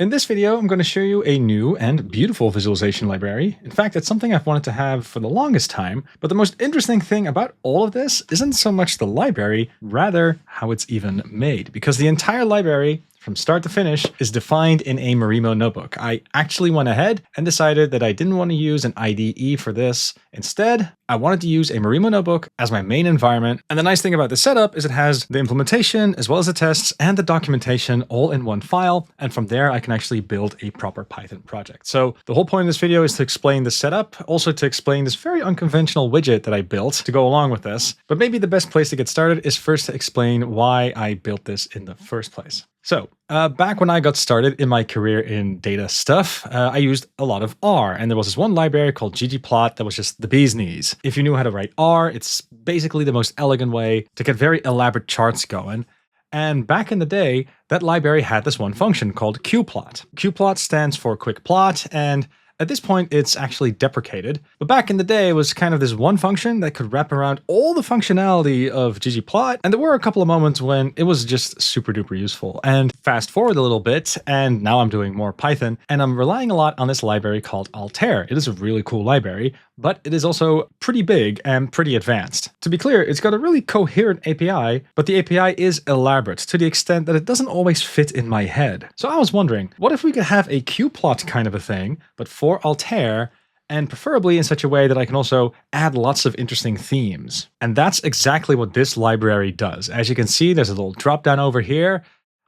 In this video, I'm going to show you a new and beautiful visualization library. In fact, it's something I've wanted to have for the longest time, but the most interesting thing about all of this isn't so much the library, rather how it's even made, because the entire library from start to finish is defined in a Marimo notebook. I actually went ahead and decided that I didn't want to use an IDE for this. Instead, I wanted to use a Marimo notebook as my main environment. And the nice thing about this setup is it has the implementation as well as the tests and the documentation all in one file. And from there, I can actually build a proper Python project. So the whole point of this video is to explain the setup, also to explain this very unconventional widget that I built to go along with this. But maybe the best place to get started is first to explain why I built this in the first place. So back when I got started in my career in data stuff, I used a lot of R, and there was this one library called ggplot that was just the bee's knees. If you knew how to write R, it's basically the most elegant way to get very elaborate charts going. And back in the day, that library had this one function called qplot. Qplot stands for quick plot, and at this point, it's actually deprecated. But back in the day, it was kind of this one function that could wrap around all the functionality of ggplot. And there were a couple of moments when it was just super duper useful. And fast forward a little bit, and now I'm doing more Python, and I'm relying a lot on this library called Altair. It is a really cool library, but it is also pretty big and pretty advanced. To be clear, it's got a really coherent API, but the API is elaborate to the extent that it doesn't always fit in my head. So I was wondering, what if we could have a qplot kind of a thing, but for Altair, and preferably in such a way that I can also add lots of interesting themes. And that's exactly what this library does. As you can see, there's a little drop down over here.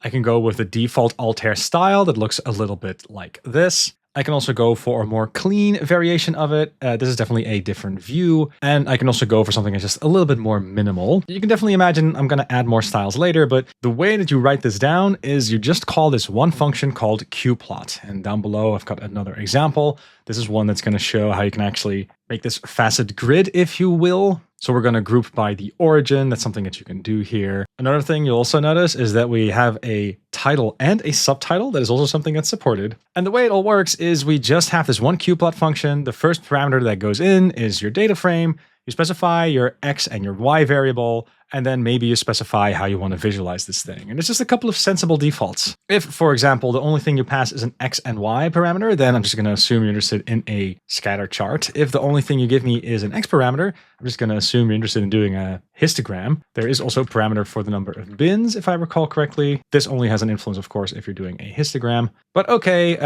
I can go with the default Altair style that looks a little bit like this. I can also go for a more clean variation of it. This is definitely a different view. And I can also go for something that's just a little bit more minimal. You can definitely imagine I'm going to add more styles later, but the way that you write this down is you just call this one function called qplot. And down below, I've got another example. This is one that's going to show how you can actually make this facet grid, if you will. So we're going to group by the origin. That's something that you can do here. Another thing you'll also notice is that we have a title and a subtitle. That is also something that's supported. And the way it all works is we just have this one qplot function. The first parameter that goes in is your data frame. You specify your X and your Y variable, and then maybe you specify how you want to visualize this thing. And it's just a couple of sensible defaults. If, for example, the only thing you pass is an X and Y parameter, then I'm just going to assume you're interested in a scatter chart. If the only thing you give me is an X parameter, I'm just going to assume you're interested in doing a histogram. There is also a parameter for the number of bins, if I recall correctly. This only has an influence, of course, if you're doing a histogram. But okay,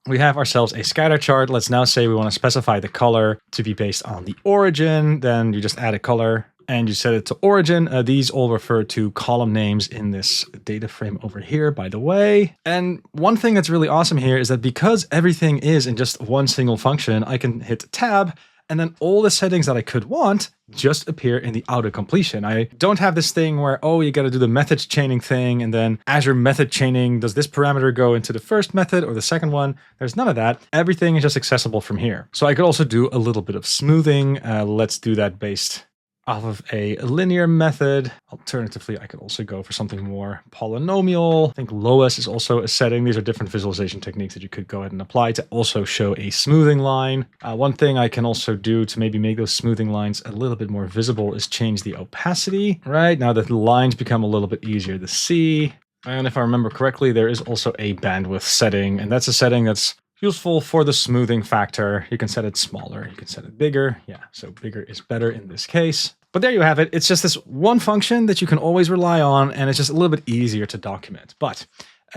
we have ourselves a scatter chart. Let's now say we want to specify the color to be based on the origin. Then you just add a color and you set it to origin. These all refer to column names in this data frame over here, by the way. And one thing that's really awesome here is that because everything is in just one single function, I can hit tab, and then all the settings that I could want just appear in the auto completion. I don't have this thing where, oh, you got to do the methods chaining thing, and then as your method chaining, does this parameter go into the first method or the second one? There's none of that. Everything is just accessible from here. So I could also do a little bit of smoothing. Let's do that based off of a linear method. Alternatively, I could also go for something more polynomial. I think lowest is also a setting. These are different visualization techniques that you could go ahead and apply to also show a smoothing line. One thing I can also do to maybe make those smoothing lines a little bit more visible is change the opacity. Right now the lines become a little bit easier to see. And if I remember correctly, there is also a bandwidth setting, and that's a setting that's useful for the smoothing factor. You can set it smaller, you can set it bigger. Yeah, so bigger is better in this case. But there you have it. It's just this one function that you can always rely on, and it's just a little bit easier to document. But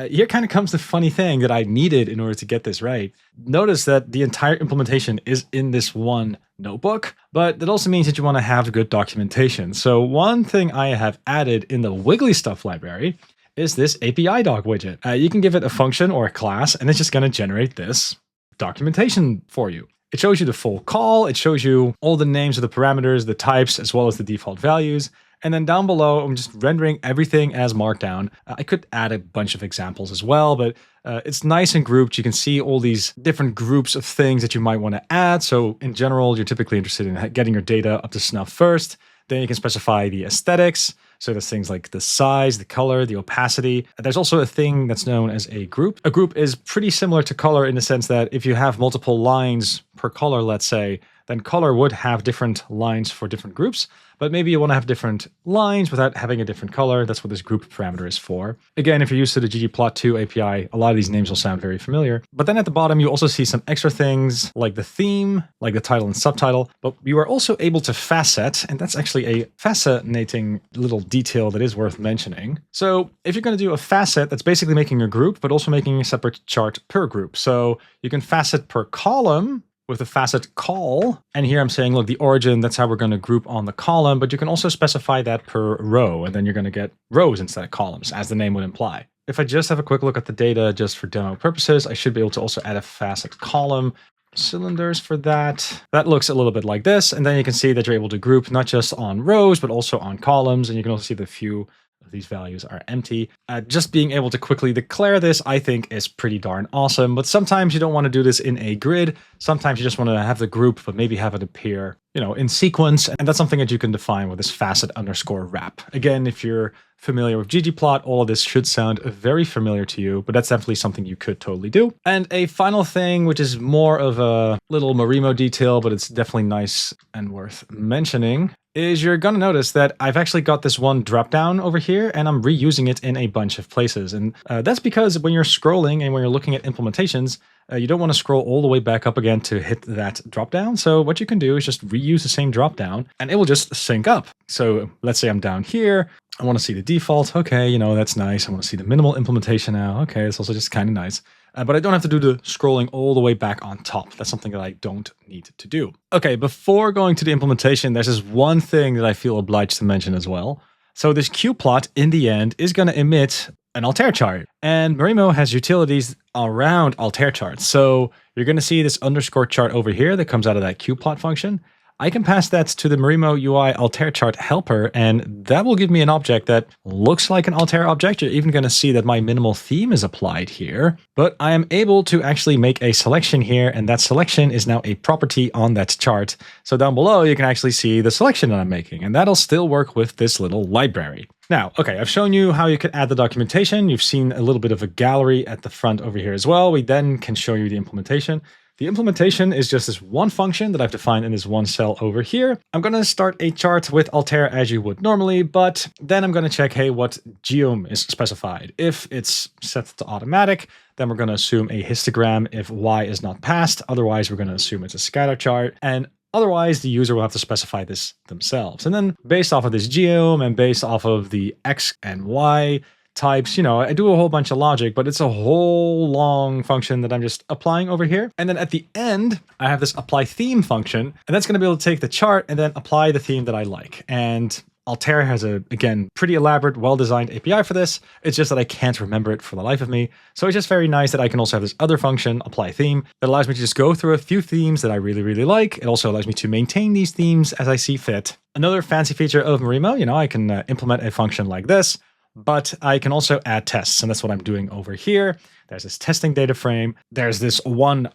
here kind of comes the funny thing that I needed in order to get this right. Notice that the entire implementation is in this one notebook, but that also means that you want to have good documentation. So one thing I have added in the Wiggly Stuff library is this API doc widget. You can give it a function or a class, and it's just going to generate this documentation for you. It shows you the full call. It shows you all the names of the parameters, the types, as well as the default values. And then down below, I'm just rendering everything as Markdown. I could add a bunch of examples as well, but it's nice and grouped. You can see all these different groups of things that you might want to add. So in general, you're typically interested in getting your data up to snuff first. Then you can specify the aesthetics. So there's things like the size, the color, the opacity. There's also a thing that's known as a group. A group is pretty similar to color in the sense that if you have multiple lines per color, let's say, then color would have different lines for different groups, but maybe you want to have different lines without having a different color. That's what this group parameter is for. Again, if you're used to the ggplot2 API, a lot of these names will sound very familiar. But then at the bottom, you also see some extra things like the theme, like the title and subtitle, but you are also able to facet, and that's actually a fascinating little detail that is worth mentioning. So if you're going to do a facet, that's basically making a group, but also making a separate chart per group. So you can facet per column with a facet call. And here I'm saying, look, the origin, that's how we're going to group on the column, but you can also specify that per row, and then you're going to get rows instead of columns, as the name would imply. If I just have a quick look at the data just for demo purposes, I should be able to also add a facet column. Cylinders for that. That looks a little bit like this, and then you can see that you're able to group not just on rows, but also on columns, and you can also see the few of these values are empty. Just being able to quickly declare this, I think, is pretty darn awesome, but sometimes you don't want to do this in a grid. Sometimes you just want to have the group, but maybe have it appear, in sequence, and that's something that you can define with this facet_wrap. Again, if you're familiar with ggplot, all of this should sound very familiar to you, but that's definitely something you could totally do. And a final thing, which is more of a little marimo detail, but it's definitely nice and worth mentioning, is you're going to notice that I've actually got this one dropdown over here, and I'm reusing it in a bunch of places. And that's because when you're scrolling and when you're looking at implementations, you don't want to scroll all the way back up again to hit that dropdown. So what you can do is just reuse the same dropdown, and it will just sync up. So let's say I'm down here. I want to see the default. Okay, that's nice. I want to see the minimal implementation now. Okay, it's also just kind of nice. But I don't have to do the scrolling all the way back on top. That's something that I don't need to do. Okay, before going to the implementation, there's this one thing that I feel obliged to mention as well. So this qplot in the end is going to emit an Altair chart. And Marimo has utilities around Altair charts. So you're going to see this underscore chart over here that comes out of that qplot function. I can pass that to the Marimo UI Altair chart helper, and that will give me an object that looks like an Altair object. You're even going to see that my minimal theme is applied here, but I am able to actually make a selection here, and that selection is now a property on that chart. So down below, you can actually see the selection that I'm making, and that'll still work with this little library. Now, okay, I've shown you how you can add the documentation. You've seen a little bit of a gallery at the front over here as well. We then can show you the implementation. The implementation is just this one function that I've defined in this one cell over here. I'm going to start a chart with Altair as you would normally, but then I'm going to check, hey, what geom is specified. If it's set to automatic, then we're going to assume a histogram if Y is not passed. Otherwise, we're going to assume it's a scatter chart. And otherwise, the user will have to specify this themselves. And then based off of this geom and based off of the X and Y types, I do a whole bunch of logic, but it's a whole long function that I'm just applying over here. And then at the end, I have this apply theme function, and that's going to be able to take the chart and then apply the theme that I like. And Altair has again, pretty elaborate, well-designed API for this. It's just that I can't remember it for the life of me. So it's just very nice that I can also have this other function, apply theme, that allows me to just go through a few themes that I really, really like. It also allows me to maintain these themes as I see fit. Another fancy feature of Marimo, I can implement a function like this, but I can also add tests, and that's what I'm doing over here. There's this testing data frame. There's this one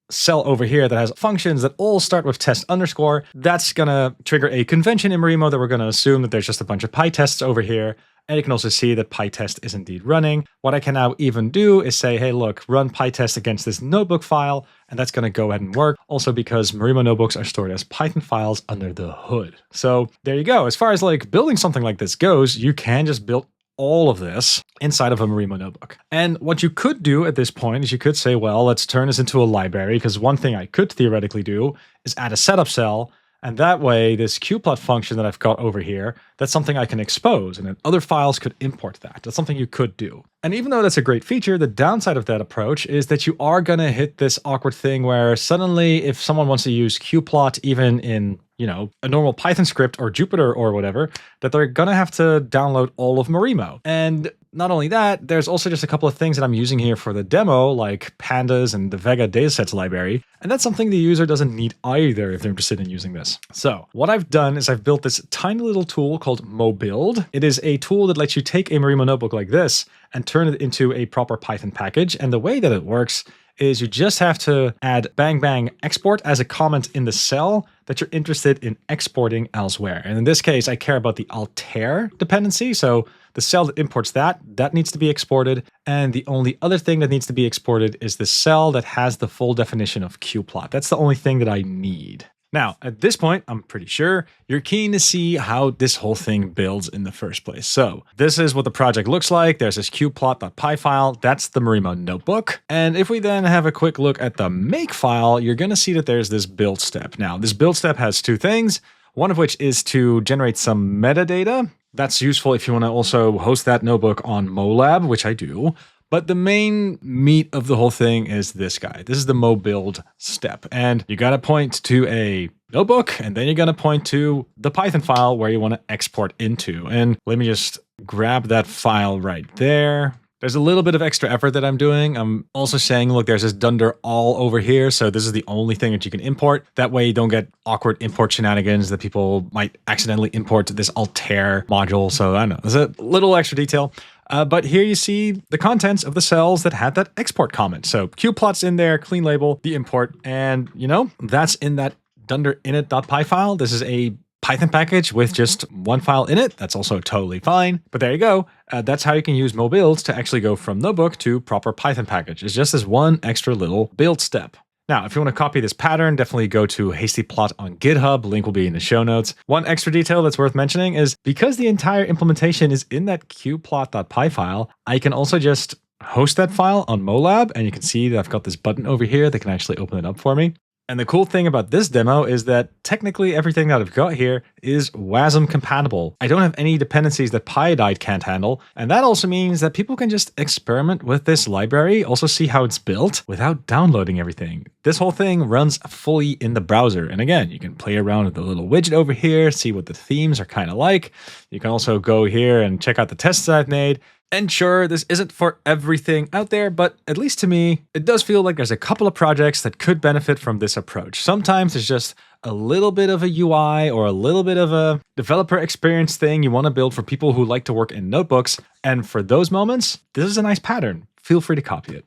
cell over here that has functions that all start with test underscore. That's going to trigger a convention in Marimo that we're going to assume that there's just a bunch of PyTests over here. And you can also see that PyTest is indeed running. What I can now even do is say, hey, look, run PyTest against this notebook file, and that's going to go ahead and work. Also because Marimo notebooks are stored as Python files under the hood. So there you go. As far as building something like this goes, you can just build all of this inside of a Marimo notebook. And what you could do at this point is you could say, well, let's turn this into a library, because one thing I could theoretically do is add a setup cell. And that way, this qplot function that I've got over here, that's something I can expose, and then other files could import that. That's something you could do. And even though that's a great feature, the downside of that approach is that you are going to hit this awkward thing where suddenly, if someone wants to use qplot even in a normal Python script or Jupyter or whatever, that they're going to have to download all of Marimo. And not only that, there's also just a couple of things that I'm using here for the demo, like pandas and the Vega datasets library. And that's something the user doesn't need either if they're interested in using this. So what I've done is I've built this tiny little tool called mobuild. It is a tool that lets you take a Marimo notebook like this and turn it into a proper Python package. And the way that it works is you just have to add bang bang export as a comment in the cell that you're interested in exporting elsewhere. And in this case, I care about the Altair dependency. So the cell that imports that needs to be exported. And the only other thing that needs to be exported is the cell that has the full definition of qplot. That's the only thing that I need. Now, at this point, I'm pretty sure you're keen to see how this whole thing builds in the first place. So this is what the project looks like. There's this qplot.py file. That's the Marimo notebook. And if we then have a quick look at the make file, you're going to see that there's this build step. Now, this build step has two things, one of which is to generate some metadata. That's useful if you want to also host that notebook on molab, which I do. But the main meat of the whole thing is this guy. This is the mobuild step. And you got to point to a notebook, and then you're going to point to the Python file where you want to export into. And let me just grab that file right there. There's a little bit of extra effort that I'm doing. I'm also saying, look, there's this dunder all over here. So this is the only thing that you can import. That way you don't get awkward import shenanigans that people might accidentally import this Altair module. So I don't know, there's a little extra detail. But here you see the contents of the cells that had that export comment. So qplot's in there, clean label, the import, and that's in that dunder init.py file. This is a Python package with just one file in it. That's also totally fine. But there you go. That's how you can use mobuilds to actually go from notebook to proper Python package. It's just this one extra little build step. Now, if you want to copy this pattern, definitely go to hastyplot on GitHub. Link will be in the show notes. One extra detail that's worth mentioning is because the entire implementation is in that qplot.py file, I can also just host that file on molab, and you can see that I've got this button over here that can actually open it up for me. And the cool thing about this demo is that technically everything that I've got here is WASM compatible. I don't have any dependencies that PyDide can't handle. And that also means that people can just experiment with this library, also see how it's built without downloading everything. This whole thing runs fully in the browser. And again, you can play around with the little widget over here, see what the themes are kind of like. You can also go here and check out the tests I've made. And sure, this isn't for everything out there, but at least to me, it does feel like there's a couple of projects that could benefit from this approach. Sometimes it's just a little bit of a UI or a little bit of a developer experience thing you want to build for people who like to work in notebooks. And for those moments, this is a nice pattern. Feel free to copy it.